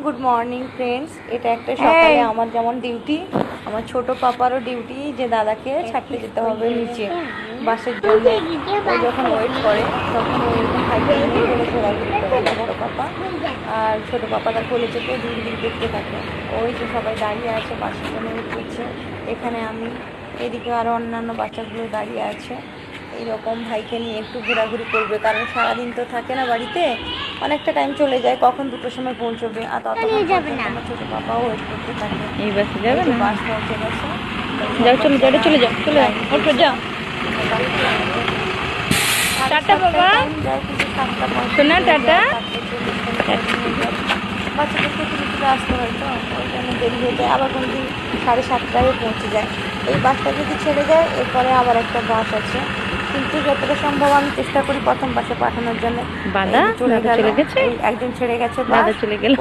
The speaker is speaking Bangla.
Good morning friends. এটা একটা সকালে আমার যেমন ডিউটি, আমার ছোট পাপারও ডিউটি যে দাদাকে ছাড়তে যেতে হবে নিচে বাসের জন্য। ও যখন ওয়েট করে তখন ও এরকম ভাইকে নিয়ে করে ঘোরাঘুরি করে, বড়ো পাপা আর ছোটো পাপা তার কোলে চেপে দূর দূর দেখতে থাকে। ওই যে সবাই দাঁড়িয়ে আছে বাসের জন্য ওয়েট করছে। এখানে আমি, এদিকে আরও অন্যান্য বাচ্চাগুলো দাঁড়িয়ে আছে। এইরকম ভাইকে নিয়ে একটু ঘোরাঘুরি করবে, কারণ সারাদিন তো থাকে না বাড়িতে, অনেকটা টাইম চলে যায়, কখন দুটোর সময় পৌঁছবে। আর ততক্ষণ আমার ছোটো পাপাও ওয়েট করতে থাকে। এই বাসে যাবে না? বাস পৌঁছে গেছে। যাও, চলে যাও, চলে যাও, চলে যাও, ওঠো, যাও। টাটা বাবা, শোনা, টাটা। বাচ্চাদেরকে একটু আসতে হয়, তো ওই জন্য দেরি হয়ে যায়। আবার কোনো দিন 7:30টায় পৌঁছে যায়। এই বাসটা যদি ছেড়ে যায় এরপরে আবার একটা বাস আছে, কিন্তু যতটা সম্ভব আমি চেষ্টা করি প্রথম বাসে পাঠানোর জন্য। বাদা চলে গেছে, একদিন ছেড়ে গেছে, দাদা চলে গেল।